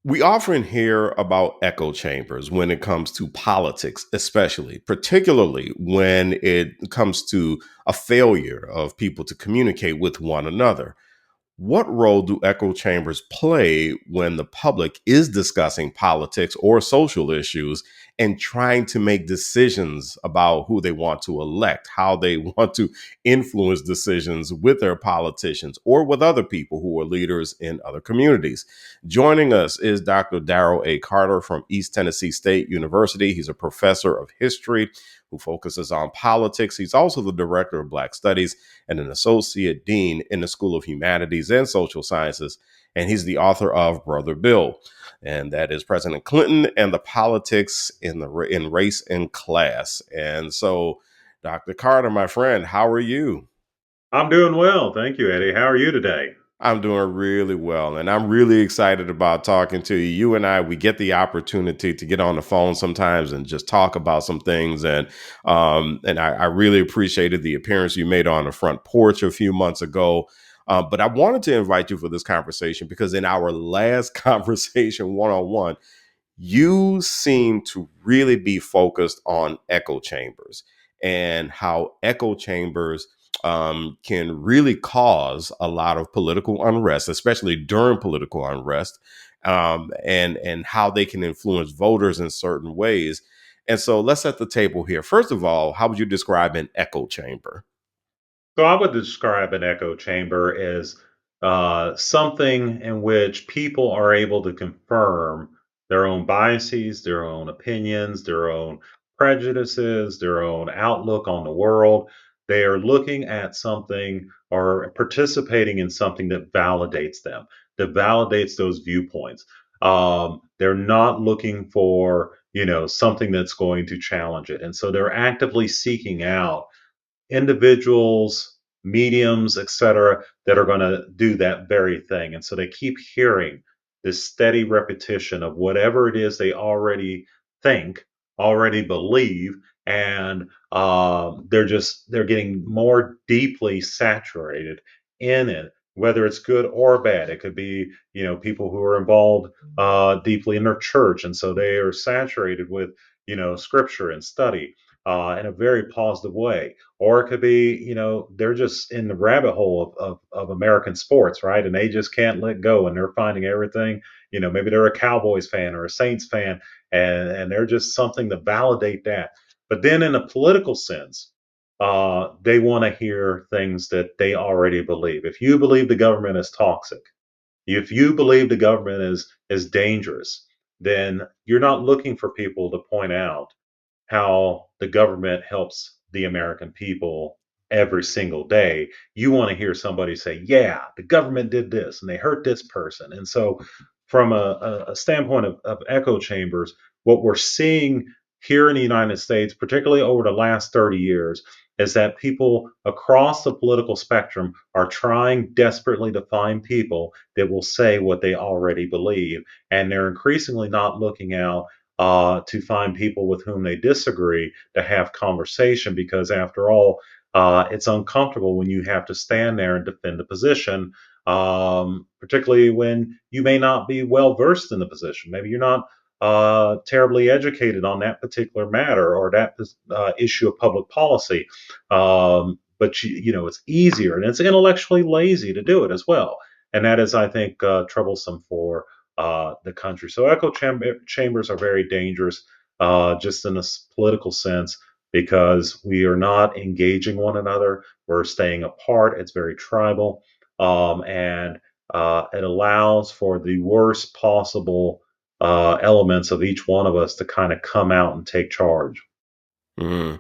We often hear about echo chambers when it comes to politics, especially, particularly when it comes to a failure of people to communicate with one another. What role do echo chambers play when the public is discussing politics or social issues and trying to make decisions about who they want to elect, how they want to influence decisions with their politicians or with other people who are leaders in other communities? Joining us is Dr. Daryl A. Carter from East Tennessee State University. He's a professor of history who focuses on politics. He's also the director of Black Studies and an associate dean in the School of Humanities and Social Sciences. And he's the author of Brother Bill, and that is President Clinton and the politics in race and class. And so, Dr. Carter, my friend, how are you? I'm doing well. Thank you, Eddie. How are you today? I'm doing really well, and I'm really excited about talking to you. You and I, we get the opportunity to get on the phone sometimes and just talk about some things. And I really appreciated the appearance you made on the front porch a few months ago. But I wanted to invite you for this conversation because in our last conversation one on one, you seem to really be focused on echo chambers and how echo chambers can really cause a lot of political unrest, especially during political unrest, and how they can influence voters in certain ways. And so let's set the table here. First of all, how would you describe an echo chamber? So I would describe an echo chamber as something in which people are able to confirm their own biases, their own opinions, their own prejudices, their own outlook on the world. They are looking at something or participating in something that validates them, that validates those viewpoints. They're not looking for, something that's going to challenge it. And so they're actively seeking out individuals, mediums, etc., that are going to do that very thing. And so they keep hearing this steady repetition of whatever it is they already think, already believe, and they're getting more deeply saturated in it. Whether it's good or bad, it could be people who are involved deeply in their church, and so they are saturated with scripture and study in a very positive way. Or it could be, they're just in the rabbit hole of American sports, right? And they just can't let go and they're finding everything. Maybe they're a Cowboys fan or a Saints fan, and they're just something to validate that. But then in a political sense, they want to hear things that they already believe. If you believe the government is toxic, if you believe the government is dangerous, then you're not looking for people to point out how the government helps the American people every single day. You want to hear somebody say, yeah, the government did this and they hurt this person. And so, from a standpoint of echo chambers, what we're seeing here in the United States, particularly over the last 30 years, is that people across the political spectrum are trying desperately to find people that will say what they already believe. And they're increasingly not looking out to find people with whom they disagree to have conversation because after all it's uncomfortable when you have to stand there and defend a position, particularly when you may not be well versed in the position. Maybe you're not terribly educated on that particular matter or that issue of public policy, but it's easier and it's intellectually lazy to do it as well, and that is, I think, troublesome for the country. So chambers are very dangerous, just in a political sense, because we are not engaging one another. We're staying apart. It's very tribal, and it allows for the worst possible elements of each one of us to kind of come out and take charge. Mm.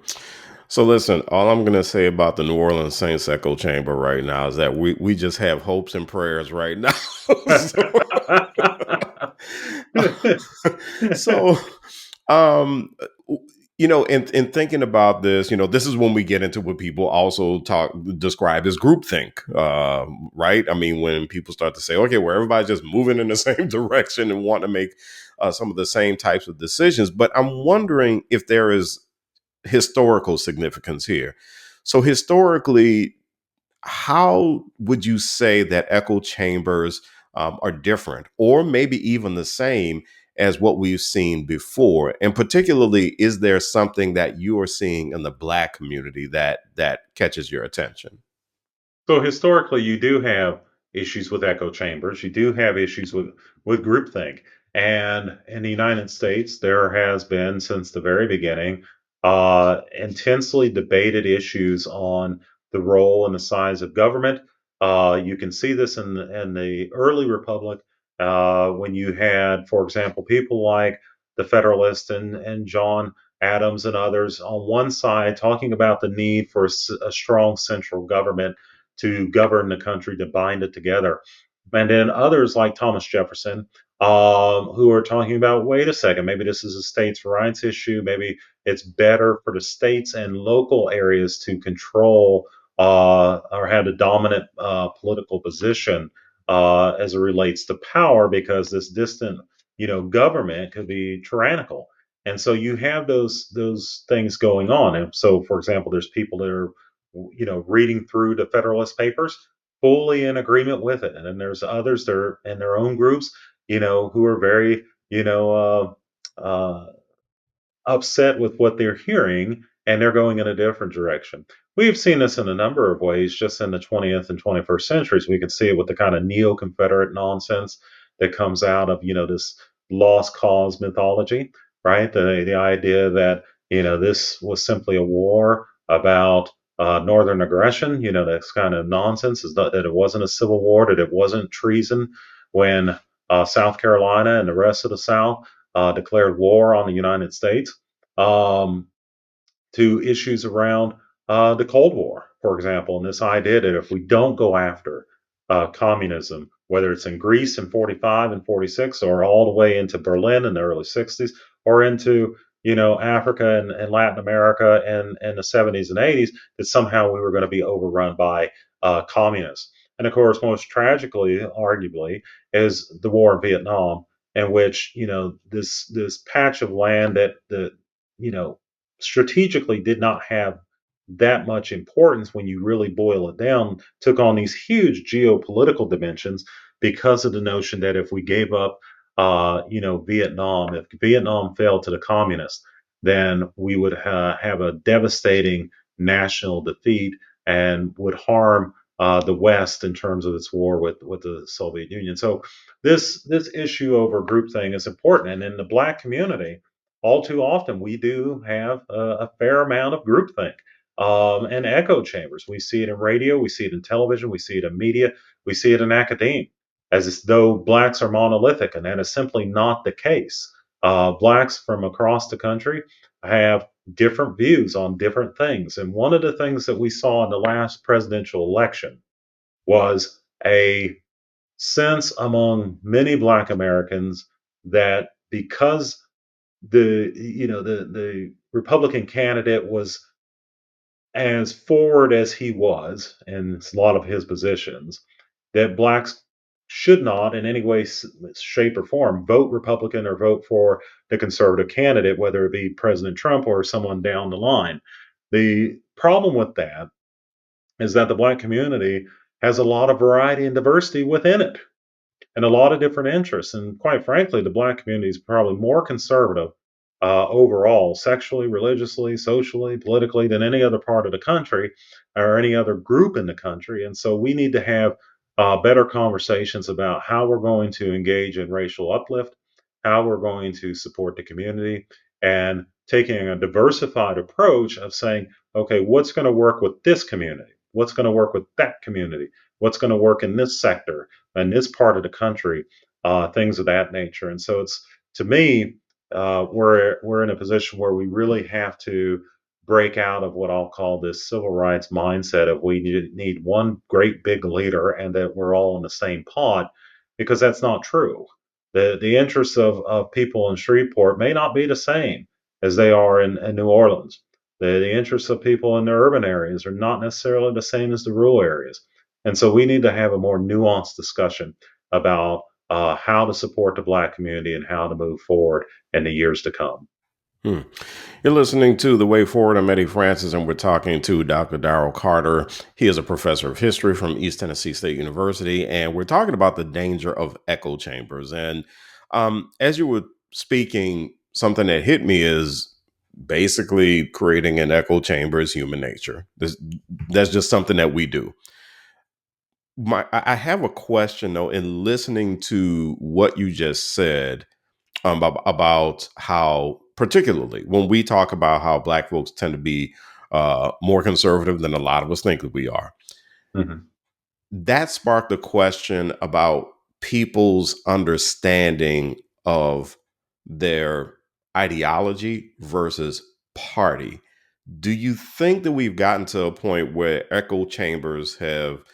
So listen, all I'm gonna say about the New Orleans Saints echo chamber right now is that we just have hopes and prayers right now. So, so um in thinking about this, this is when we get into what people also describe as groupthink, right? I mean, when people start to say, okay, where everybody's just moving in the same direction and want to make some of the same types of decisions. But I'm wondering if there is historical significance here. So historically, how would you say that echo chambers are different, or maybe even the same as what we've seen before? And particularly, is there something that you are seeing in the Black community that catches your attention? So historically, you do have issues with echo chambers. You do have issues with groupthink, and in the United States, there has been since the very beginning intensely debated issues on the role and the size of government. You can see this in the early republic when you had, for example, people like the Federalists and John Adams and others on one side talking about the need for a strong central government to govern the country, to bind it together. And then others like Thomas Jefferson, who are talking about, wait a second, maybe this is a states' rights issue. Maybe it's better for the states and local areas to control or have a dominant political position as it relates to power, because this distant, government could be tyrannical. And so you have those things going on. And so, for example, there's people that are reading through the Federalist Papers, fully in agreement with it. And then there's others that are in their own groups, who are very, upset with what they're hearing, and they're going in a different direction. We've seen this in a number of ways just in the 20th and 21st centuries. We can see it with the kind of neo Confederate nonsense that comes out of, this lost cause mythology, right? The idea that, this was simply a war about northern aggression, that's kind of nonsense, is that it wasn't a civil war, that it wasn't treason when South Carolina and the rest of the South declared war on the United States, um, to issues around the Cold War, for example, and this idea that if we don't go after communism, whether it's in Greece in 45 and 46, or all the way into Berlin in the early 60s, or into Africa and Latin America in the 70s and 80s, that somehow we were going to be overrun by communists. And of course, most tragically, arguably, is the war in Vietnam, in which this patch of land that the you know strategically did not have that much importance when you really boil it down, took on these huge geopolitical dimensions because of the notion that if we gave up, Vietnam, if Vietnam fell to the communists, then we would have a devastating national defeat and would harm the West in terms of its war with the Soviet Union. So this issue over groupthink is important, and in the Black community, all too often we do have a fair amount of groupthink and echo chambers. We see it in radio, we see it in television, we see it in media, we see it in academia, as though blacks are monolithic, and that is simply not the case. Blacks from across the country have different views on different things. And one of the things that we saw in the last presidential election was a sense among many Black Americans that because the Republican candidate was as forward as he was in a lot of his positions, that blacks should not in any way, shape, or form vote Republican or vote for the conservative candidate, whether it be President Trump or someone down the line. The problem with that is that the black community has a lot of variety and diversity within it, and a lot of different interests. And quite frankly, the black community is probably more conservative overall, sexually, religiously, socially, politically, than any other part of the country or any other group in the country. And so we need to have better conversations about how we're going to engage in racial uplift, how we're going to support the community, and taking a diversified approach of saying, okay, what's going to work with this community? What's going to work with that community? What's going to work in this sector and this part of the country? Things of that nature. And so it's, to me, we're in a position where we really have to break out of what I'll call this civil rights mindset of we need one great big leader and that we're all in the same pod, because that's not true. The interests of people in Shreveport may not be the same as they are in New Orleans. The interests of people in the urban areas are not necessarily the same as the rural areas. And so we need to have a more nuanced discussion about how to support the Black community and how to move forward in the years to come. Hmm. You're listening to The Way Forward. I'm Eddie Francis, and we're talking to Dr. Daryl Carter. He is a professor of history from East Tennessee State University, and we're talking about the danger of echo chambers. And as you were speaking, something that hit me is basically creating an echo chamber is human nature. That's just something that we do. I have a question though. In listening to what you just said, about how, particularly when we talk about how Black folks tend to be more conservative than a lot of us think that we are, Mhm. that sparked a question about people's understanding of their ideology versus party. Do you think that we've gotten to a point where echo chambers have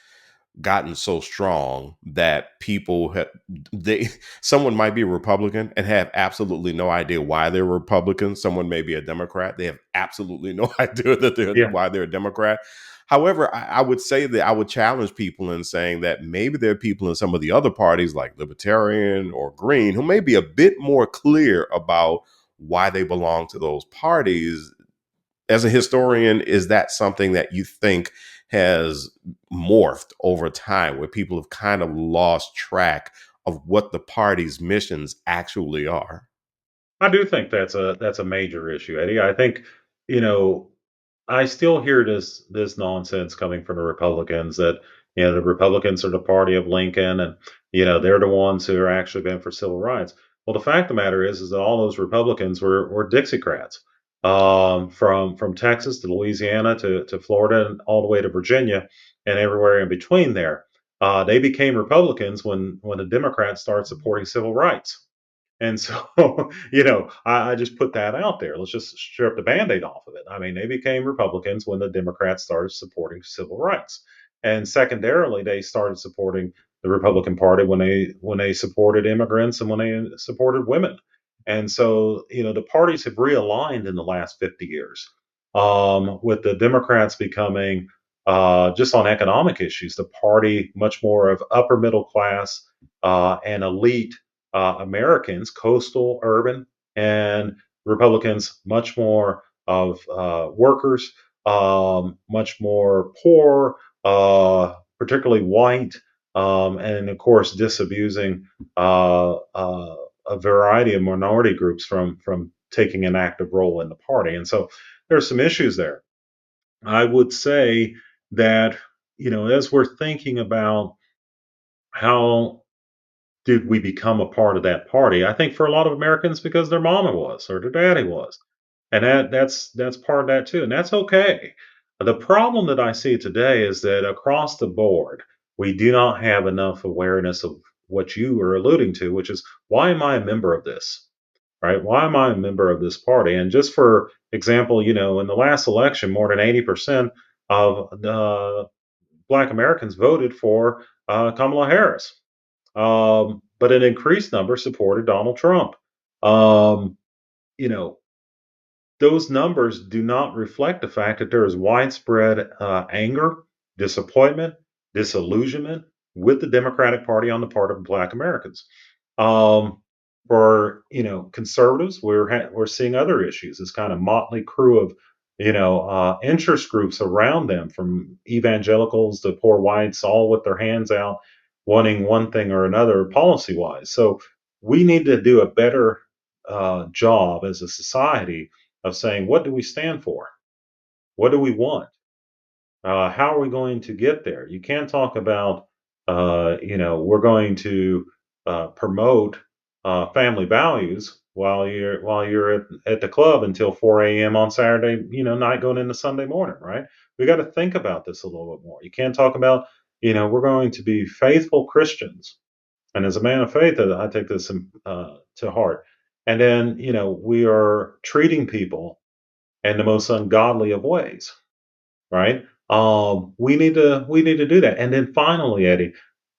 gotten so strong that people have they someone might be a Republican and have absolutely no idea why they're Republican. Someone may be a Democrat. They have absolutely no idea Yeah. why they're a Democrat. However, I would say that I would challenge people in saying that maybe there are people in some of the other parties like Libertarian or Green who may be a bit more clear about why they belong to those parties. As a historian, is that something that you think has morphed over time where people have kind of lost track of what the party's missions actually are? I do think that's a major issue, Eddie. I think, you know, I still hear this nonsense coming from the Republicans that the Republicans are the party of Lincoln, and they're the ones who are actually been for civil rights. Well, the fact of the matter is that all those Republicans were Dixiecrats, from Texas to Louisiana to Florida and all the way to Virginia and everywhere in between there. They became Republicans when the Democrats started supporting civil rights. And so, I just put that out there. Let's just strip the band-aid off of it. I mean, they became Republicans when the Democrats started supporting civil rights. And secondarily, they started supporting the Republican Party when they supported immigrants and when they supported women. And so, the parties have realigned in the last 50 years, with the Democrats becoming, just on economic issues, the party much more of upper middle class and elite Americans, coastal, urban, and Republicans, much more of workers, much more poor, particularly white, and of course disabusing a variety of minority groups from taking an active role in the party. And so there's some issues there. I would say that as we're thinking about how did we become a part of that party? I think for a lot of Americans because their mama was or their daddy was. And that's part of that too. And that's okay. The problem that I see today is that across the board, we do not have enough awareness of what you are alluding to, which is why am I a member of this? Right? Why am I a member of this party? And just for example, in the last election, more than 80% of the Black Americans voted for Kamala Harris, but an increased number supported Donald Trump. Um, you know, those numbers do not reflect the fact that there is widespread anger, disappointment, disillusionment with the Democratic Party on the part of Black Americans. Um, for conservatives, we're seeing other issues. This kind of motley crew of interest groups around them, from evangelicals to poor whites, all with their hands out, wanting one thing or another policy wise. So we need to do a better job as a society of saying, what do we stand for? What do we want? How are we going to get there? You can't talk about, we're going to promote family values while you're at the club until 4 a.m. on Saturday, night going into Sunday morning, right? We got to think about this a little bit more. You can't talk about, we're going to be faithful Christians. And as a man of faith, I take this to heart. And then, we are treating people in the most ungodly of ways, right? We need to do that. And then finally, Eddie,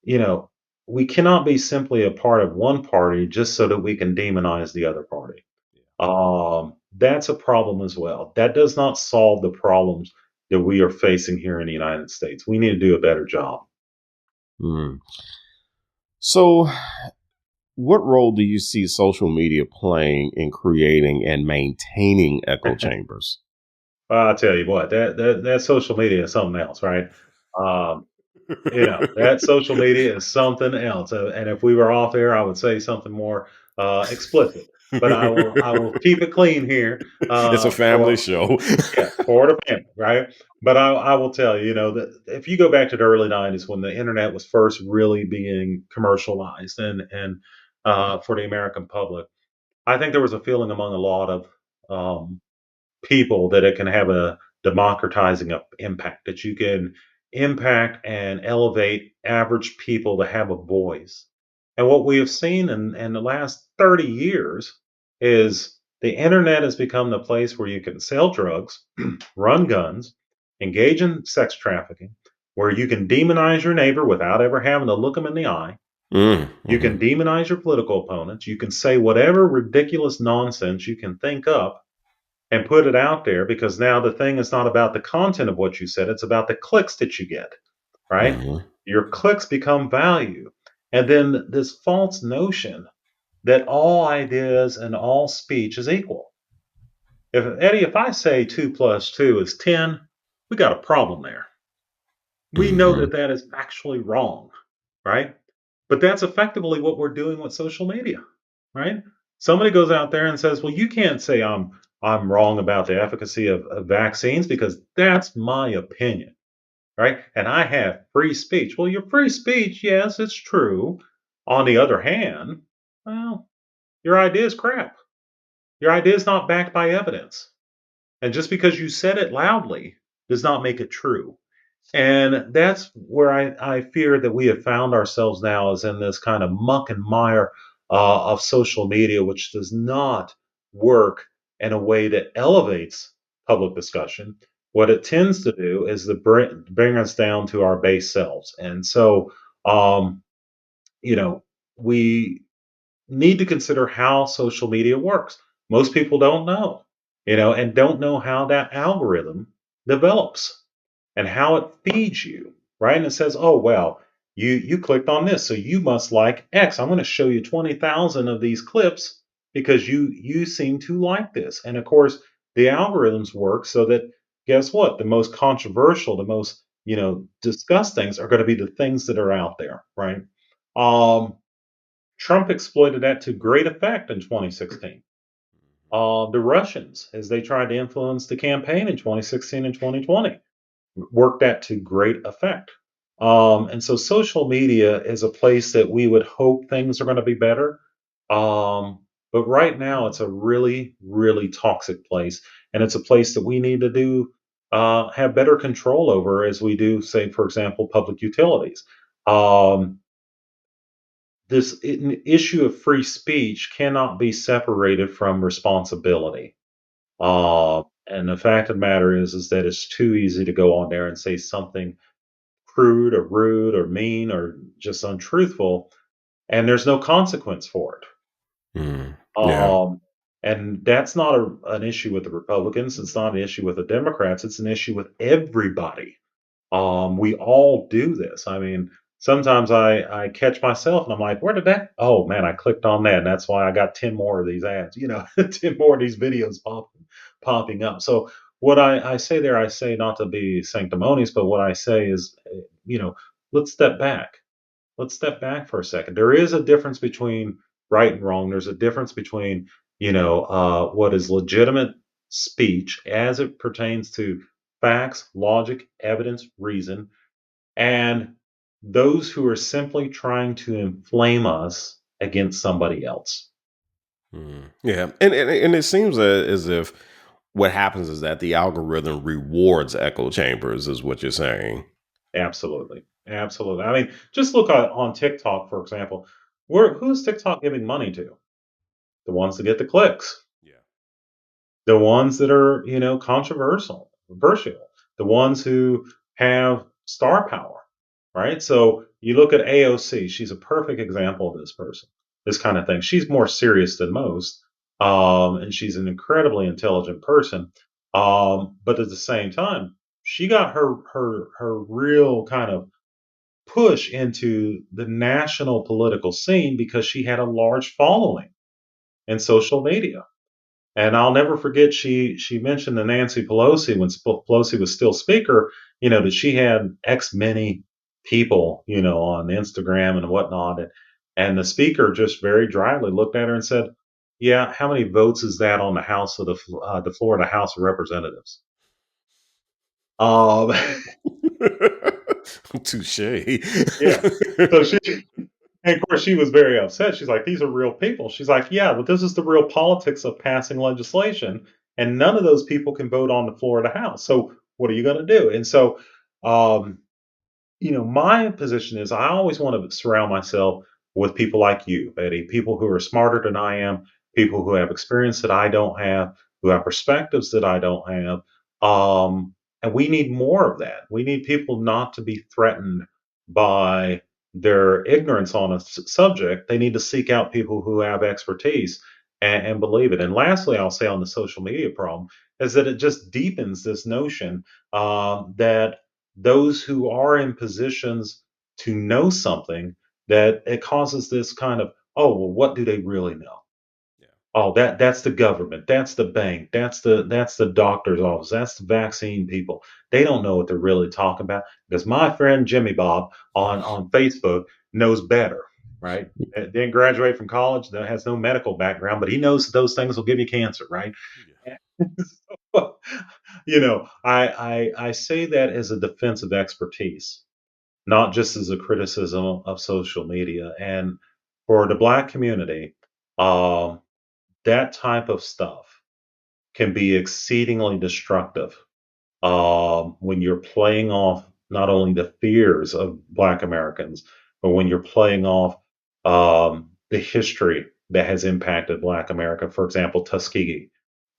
you know, we cannot be simply a part of one party just so that we can demonize the other party. That's a problem as well. That does not solve the problems that we are facing here in the United States. We need to do a better job. Hmm. So What role do you see social media playing in creating and maintaining echo chambers? Well, I'll tell you what, that social media is something else, right? Um, that social media is something else, and if we were off air, I would say something more, explicit, but I will keep it clean here, It's a family for show. yeah, for the family, right? But I will tell you, that if you go back to the early '90s when the internet was first really being commercialized and for the American public, I think there was a feeling among a lot of, um people that it can have a democratizing impact, that you can impact and elevate average people to have a voice. And what we have seen in the last 30 years is the internet has become the place where you can sell drugs, run guns, engage in sex trafficking, where you can demonize your neighbor without ever having to look them in the eye. You can Mhm. demonize your political opponents. You can say whatever ridiculous nonsense you can think up and put it out there, because now the thing is not about the content of what you said, it's about the clicks that you get, right? Mhm. Your clicks become value. And then this false notion that all ideas and all speech is equal. If Eddie, if I say 2 plus 2 is 10, we got a problem there. We know Mhm. that that is actually wrong, right? But that's effectively what we're doing with social media, right? Somebody goes out there and says, "Well, you can't say I'm wrong about the efficacy of vaccines because that's my opinion, right? And I have free speech." Well, your free speech, yes, it's true. On the other hand, well, your idea is crap. Your idea is not backed by evidence. And just because you said it loudly does not make it true. And that's where I fear that we have found ourselves now, is in this kind of muck and mire of social media, which does not work in a way that elevates public discussion. What it tends to do is to bring us down to our base selves. And so, um, you know, we need to consider how social media works. Most people don't know, and don't know how that algorithm develops and how it feeds you, right? And it says, "Oh well, you clicked on this, so you must like X. I'm going to show you 20,000 of these clips because you seem to like this." And of course, the algorithms work so that, guess what? The most controversial, the most discussed things are going to be the things that are out there, right? Um, Trump exploited that to great effect in 2016. The Russians, as they tried to influence the campaign in 2016 and 2020, worked that to great effect. And so social media is a place that we would hope things are going to be better. But right now, it's a really, really toxic place. And it's a place that we need to have better control over, as we do, say, for example, public utilities. Um, this issue of free speech cannot be separated from responsibility. And the fact of the matter is that it's too easy to go on there and say something crude or rude or mean or just untruthful, and there's no consequence for it. Mhm. Yeah. Um, and that's not an issue with the Republicans. It's not an issue with the Democrats. It's an issue with everybody. We all do this. I mean, sometimes I catch myself and I'm like, where did that? Oh man, I clicked on that, and that's why I got 10 more of these ads. 10 more of these videos popping up. So what I say there, I say not to be sanctimonious, but what I say is, let's step back. Let's step back for a second. There is a difference between right and wrong. There's a difference between, what is legitimate speech as it pertains to facts, logic, evidence, reason, and those who are simply trying to inflame us against somebody else. Yeah, and it seems as if what happens is that the algorithm rewards echo chambers, is what you're saying. Absolutely. Absolutely. I mean, just look on TikTok, for example. Who's TikTok giving money to? The ones that get the clicks. Yeah. The ones that are, controversial, the ones who have star power, right? So you look at AOC, she's a perfect example of this kind of thing. She's more serious than most, and she's an incredibly intelligent person. But at the same time, she got her real kind of push into the national political scene because she had a large following in social media. And I'll never forget she mentioned to Nancy Pelosi when Pelosi was still speaker, that she had X many people, on Instagram and whatnot. And the speaker just very dryly looked at her and said, "Yeah, how many votes is that on the House of the Florida House of Representatives?" Um, Touche. yeah. So she And of course, she was very upset. She's like, "These are real people." She's like, "Yeah, but this is the real politics of passing legislation, and none of those people can vote on the floor of the House. So what are you going to do?" And so, um, my position is I always want to surround myself with people like you, Betty, people who are smarter than I am, people who have experience that I don't have, who have perspectives that I don't have. And we need more of that. We need people not to be threatened by their ignorance on a subject. They need to seek out people who have expertise and believe it. And lastly, I'll say on the social media problem is that it just deepens this notion that those who are in positions to know something, that it causes this kind of, oh, well, what do they really know? Yeah. Oh, that's the government, that's the bank, that's the doctor's office, that's the vaccine people. They don't know what they're really talking about because my friend Jimmy Bob on Facebook knows better, right? Didn't graduate from college, that has no medical background, but he knows that those things will give you cancer, right? Yeah. So, I say that as a defense of expertise, not just as a criticism of social media. And for the Black community, um, that type of stuff can be exceedingly destructive when you're playing off not only the fears of Black Americans, but when you're playing off the history that has impacted Black America, for example, Tuskegee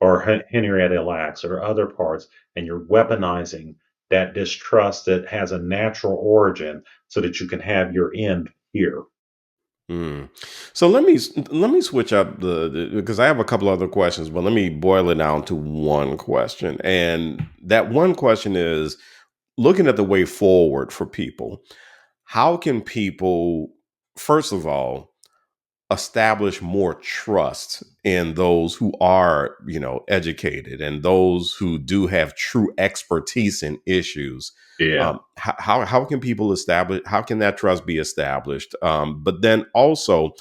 or Henrietta Lacks or other parts, and you're weaponizing that distrust that has a natural origin so that you can have your end here. Mm. So let me switch up because I have a couple other questions, but let me boil it down to one question. And that one question is looking at the way forward for people. How can people, first of all, establish more trust in those who are, educated and those who do have true expertise in issues? Yeah. How can people establish? How can that trust be established? But then also,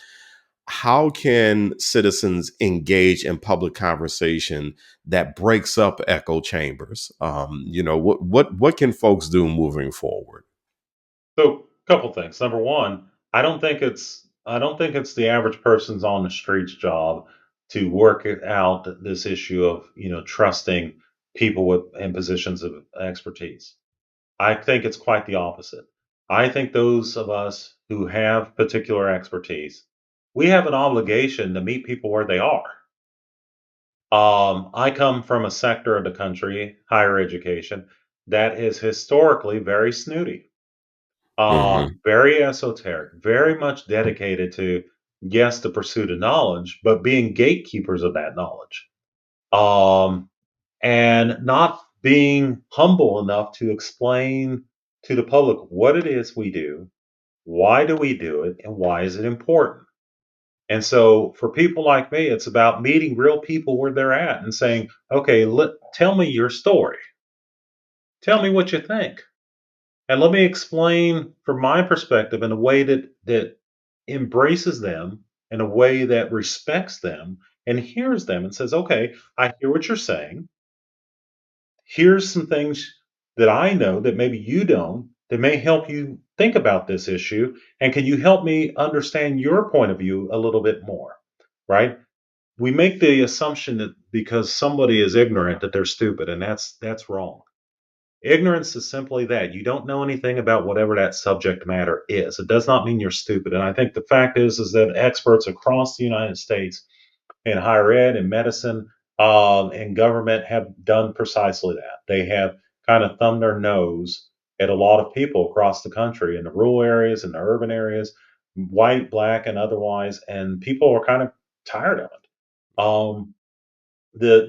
how can citizens engage in public conversation that breaks up echo chambers? What can folks do moving forward? So, couple things. Number one, I don't think it's the average person's on the streets job to work it out this issue of trusting people with in positions of expertise. I think it's quite the opposite. I think those of us who have particular expertise, we have an obligation to meet people where they are. I come from a sector of the country, higher education, that is historically very snooty, Hmm. very esoteric, very much dedicated to, yes, the pursuit of knowledge, but being gatekeepers of that knowledge. Um, and not being humble enough to explain to the public what it is we do, why do we do it, and why is it important. And so for people like me, it's about meeting real people where they're at and saying, okay, tell me your story. Tell me what you think. And let me explain from my perspective in a way that embraces them, in a way that respects them and hears them and says, okay, I hear what you're saying. Here's some things that I know that maybe you don't, that may help you think about this issue. And can you help me understand your point of view a little bit more? Right? We make the assumption that because somebody is ignorant that they're stupid, and that's wrong. Ignorance is simply that you don't know anything about whatever that subject matter is. It does not mean you're stupid. And I think the fact is that experts across the United States in higher ed and medicine and government have done precisely that. They have kind of thumbed their nose at a lot of people across the country in the rural areas and the urban areas, white, black, and otherwise, and people are kind of tired of it.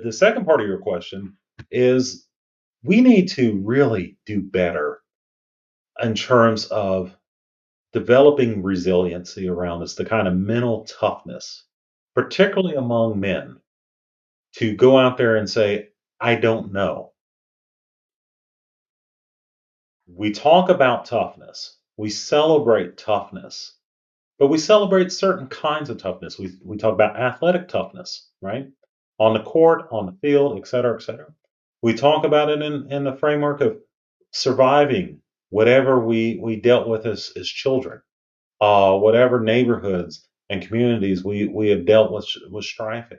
The second part of your question is we need to really do better in terms of developing resiliency around us, the kind of mental toughness, particularly among men, to go out there and say, I don't know. We talk about toughness, we celebrate toughness, but we celebrate certain kinds of toughness. We talk about athletic toughness, right? On the court, on the field, et cetera, et cetera. We talk about it in the framework of surviving whatever we dealt with as children, whatever neighborhoods and communities we have dealt with strife in.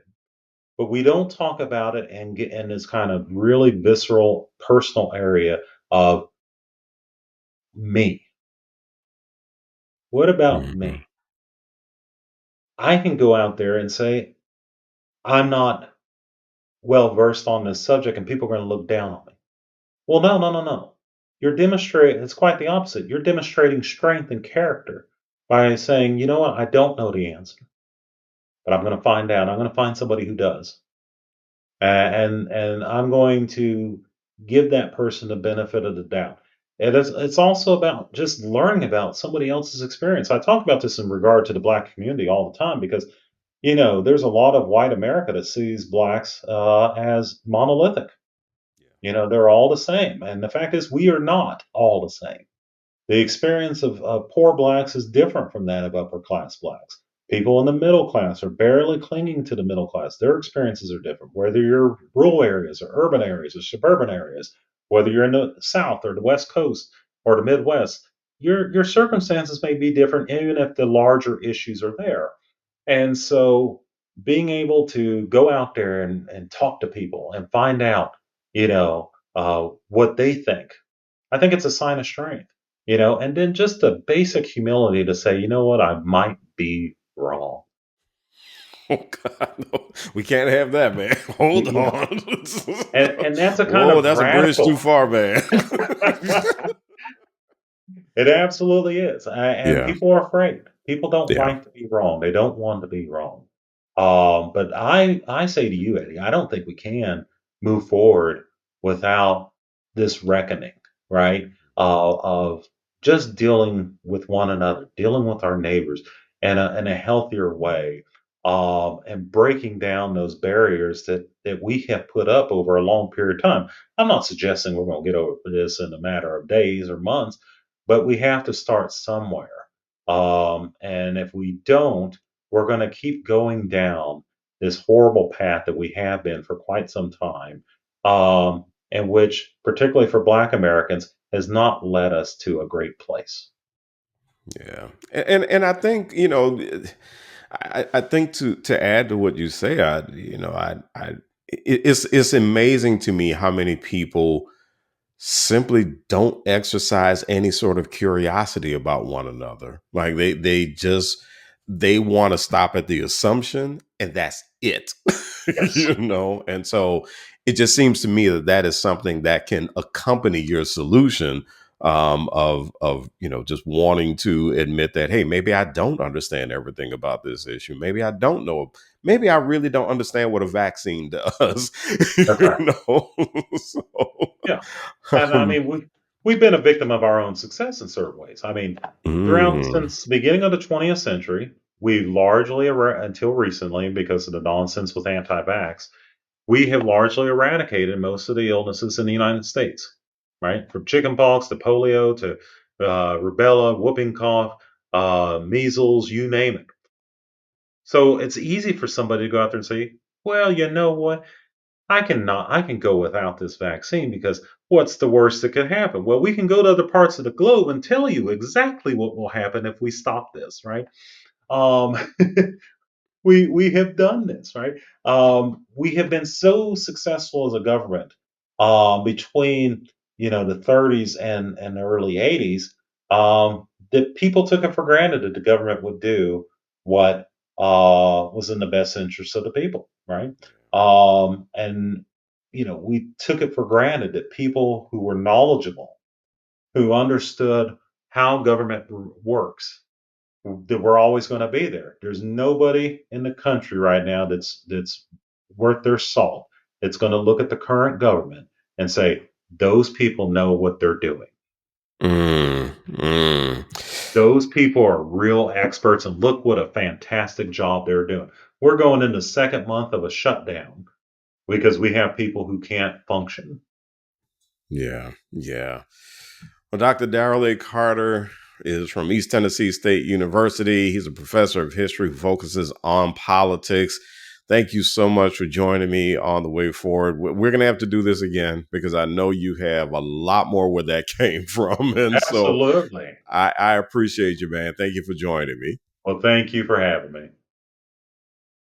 But we don't talk about it and get in this kind of really visceral, personal area of me. What about Mhm. me? I can go out there and say, I'm not well versed on this subject and people are going to look down on me. Well, no, no, no, no. You're demonstrating, it's quite the opposite. You're demonstrating strength and character by saying, you know what, I don't know the answer, but I'm going to find out. I'm going to find somebody who does. And I'm going to give that person the benefit of the doubt. And it's also about just learning about somebody else's experience. I talk about this in regard to the black community all the time because there's a lot of white America that sees blacks as monolithic. They're all the same. And the fact is, we are not all the same. The experience of poor blacks is different from that of upper class blacks. People in the middle class are barely clinging to the middle class. Their experiences are different, whether you're rural areas or urban areas or suburban areas, whether you're in the South or the West Coast or the Midwest. Your circumstances may be different, even if the larger issues are there. And so being able to go out there and talk to people and find out, what they think, I think it's a sign of strength, and then just the basic humility to say, you know what, I might be wrong. Oh God, no. We can't have that, man. You, Hold you know, on. and that's a kind Whoa, of that's a bridge too radical. far, man. It absolutely is, and Yeah, people are afraid. People don't yeah, like to be wrong. They don't want to be wrong. But I say to you, Eddie, I don't think we can move forward without this reckoning, right? Of just dealing with one another, dealing with our neighbors in a healthier way, and breaking down those barriers that we have put up over a long period of time. I'm not suggesting we're going to get over this in a matter of days or months, but we have to start somewhere. And if we don't, we're going to keep going down this horrible path that we have been for quite some time, and which, particularly for Black Americans, has not led us to a great place. yeah. And I think I think to add to what you say, it's amazing to me how many people simply don't exercise any sort of curiosity about one another. Like they want to stop at the assumption and that's it. Yes, And so it just seems to me that that is something that can accompany your solution, of just wanting to admit that, hey, maybe I don't understand everything about this issue, maybe I don't know, maybe I really don't understand what a vaccine does. that's right. So Yeah, and I um, mean we've been a victim of our own success in certain ways. I mean, throughout mm, since the beginning of the 20th century, we largely until recently, because of the nonsense with anti-vax, we have largely eradicated most of the illnesses in the United States, right? From chickenpox to polio to rubella, whooping cough, measles, you name it. So it's easy for somebody to go out there and say, well, you know what? I can go without this vaccine because what's the worst that could happen? Well, we can go to other parts of the globe and tell you exactly what will happen if we stop this, right? Um, we have done this, right? We have been so successful as a government, between the 30s and the early 80s, that people took it for granted that the government would do what was in the best interest of the people, right? And we took it for granted that people who were knowledgeable, who understood how government works, that we're always going to be there. There's nobody in the country right now that's worth their salt. It's going to look at the current government and say those people know what they're doing. mm, mm. Those people are real experts, and look what a fantastic job they're doing. We're going in the second month of a shutdown because we have people who can't function. Yeah, yeah. Well, Dr. Daryl Carter is from East Tennessee State University. He's a professor of history who focuses on politics. Thank you so much for joining me on the way forward. We're going to have to do this again because I know you have a lot more where that came from. And so Absolutely. I appreciate you, man. Thank you for joining me. Well, thank you for having me.